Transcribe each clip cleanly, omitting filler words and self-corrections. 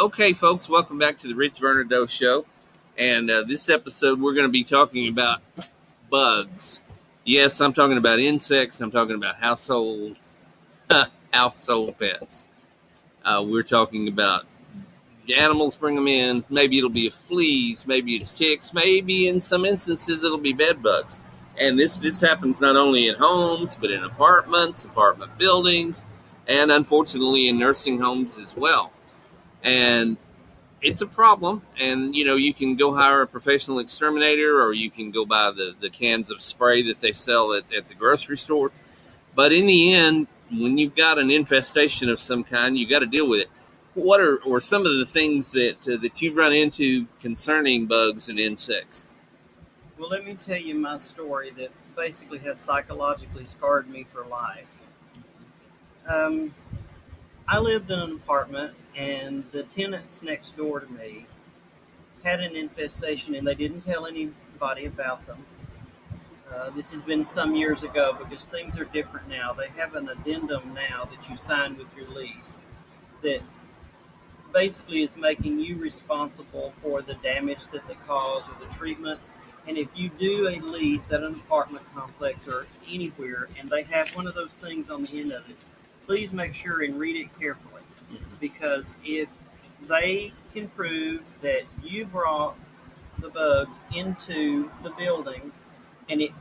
Okay, folks, welcome back to the Vernadeau show. And this episode, we're going to be talking about bugs. Yes, I'm talking about insects. I'm talking about household pets. We're talking about animals, bring them in. Maybe it'll be fleas. Maybe it's ticks. Maybe in some instances it'll be bed bugs. And this happens not only in homes, but in apartments, apartment buildings, and unfortunately in nursing homes as well. And it's a problem, and you can go hire a professional exterminator, or you can go buy the cans of spray that they sell at the grocery stores. But in the end, when you've got an infestation of some kind, you got to deal with it. What are some of the things that you've run into concerning bugs and insects? Well, let me tell you my story that basically has psychologically scarred me for life. I lived in an apartment, and the tenants next door to me had an infestation, and they didn't tell anybody about them. This has been some years ago because things are different now. They have an addendum now that you sign with your lease that basically is making you responsible for the damage that they cause or the treatments. And if you do a lease at an apartment complex or anywhere and they have one of those things on the end of it, please make sure and read it carefully. Because if they can prove that you brought the bugs into the building and it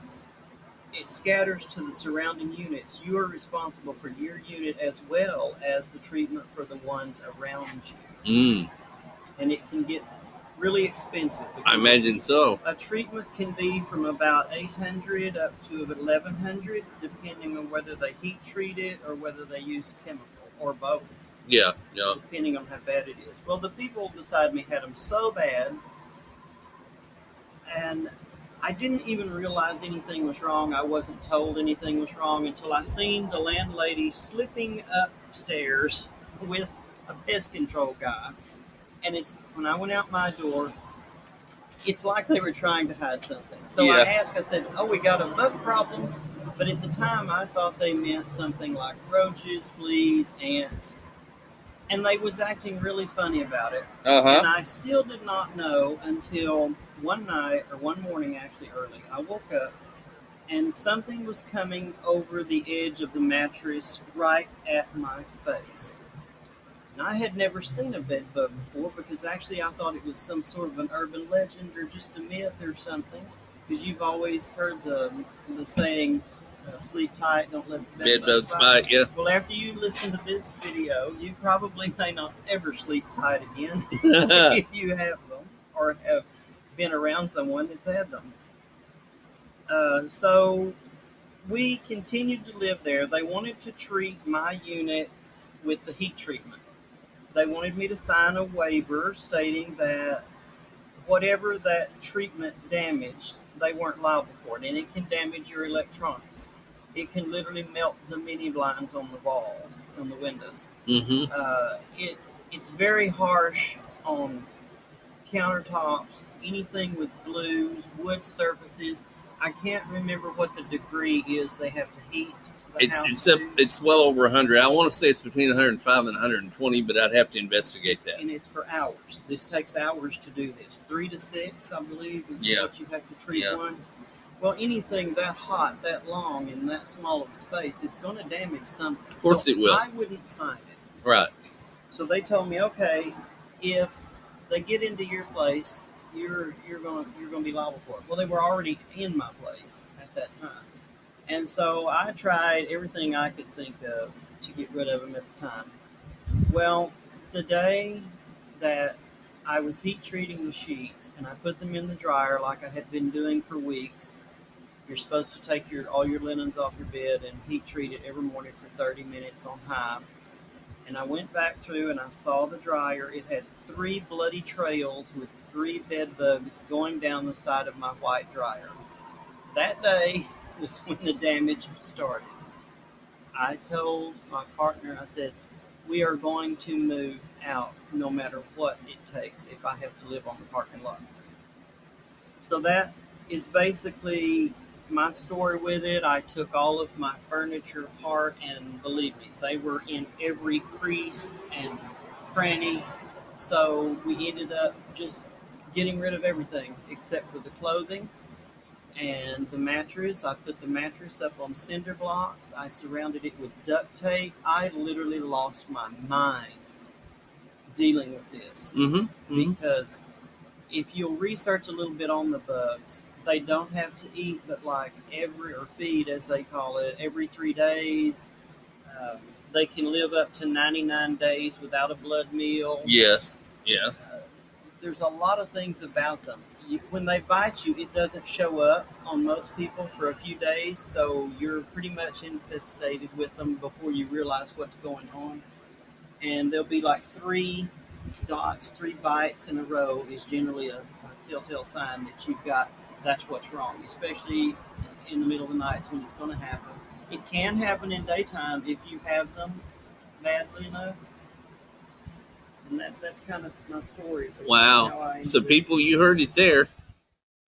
scatters to the surrounding units, you are responsible for your unit as well as the treatment for the ones around you. And it can get really expensive. I imagine so. A treatment can be from about $800 up to $1,100, depending on whether they heat treat it or whether they use chemical or both. Yeah. Depending on how bad it is. Well, the people beside me had them so bad, and I didn't even realize anything was wrong. I wasn't told anything was wrong until I seen the landlady slipping upstairs with a pest control guy. And it's when I went out my door, it's like they were trying to hide something. So I asked, I said, "Oh, we got a bug problem." But at the time, I thought they meant something like roaches, fleas, ants. And they was acting really funny about it. And I still did not know until one morning, actually early. I woke up and something was coming over the edge of the mattress right at my face. And I had never seen a bed bug before because actually I thought it was some sort of an urban legend or just a myth or something. Because you've always heard the saying, sleep tight, don't let the bed bugs bite. Yeah. Well, after you listen to this video, you probably may not ever sleep tight again if you have them or have been around someone that's had them. So we continued to live there. They wanted to treat my unit with the heat treatment. They wanted me to sign a waiver stating that whatever that treatment damaged, they weren't liable for it. And it can damage your electronics. It can literally melt the mini blinds on the walls, on the windows. It's very harsh on countertops, anything with glues, wood surfaces. I can't remember what the degree is they have to heat. It's well over 100. I want to say it's between 105 and 120, but I'd have to investigate that. And it's for hours. This takes hours to do this. 3 to 6, I believe, is what you have to treat one. Well, anything that hot, that long, in that small of a space, it's going to damage something. Of course it will. I wouldn't sign it. Right. So they told me, okay, if they get into your place, you're going to be liable for it. Well, they were already in my place at that time. And so I tried everything I could think of to get rid of them at the time. Well, the day that I was heat treating the sheets and I put them in the dryer like I had been doing for weeks, you're supposed to take all your linens off your bed and heat treat it every morning for 30 minutes on high. And I went back through and I saw the dryer. It had 3 bloody trails with 3 bed bugs going down the side of my white dryer. That day was when the damage started. I told my partner, I said, we are going to move out no matter what it takes if I have to live on the parking lot. So that is basically my story with it. I took all of my furniture apart, and believe me, they were in every crease and cranny. So we ended up just getting rid of everything except for the clothing and the mattress. I put the mattress up on cinder blocks. I surrounded it with duct tape. I literally lost my mind dealing with this Mm-hmm. because if you'll research a little bit on the bugs, they don't have to eat, but like every or feed as they call it, every 3 days. Um, they can live up to 99 days without a blood meal. Yes. Yes. There's a lot of things about them. When they bite you, it doesn't show up on most people for a few days, so you're pretty much infestated with them before you realize what's going on. And there'll be like 3 dots, 3 bites in a row is generally a telltale sign that you've got that's what's wrong, especially in the middle of the nights when it's going to happen. It can happen in daytime if you have them badly enough, and that's kind of my story. Wow. How I So, ended up. people, you heard it there.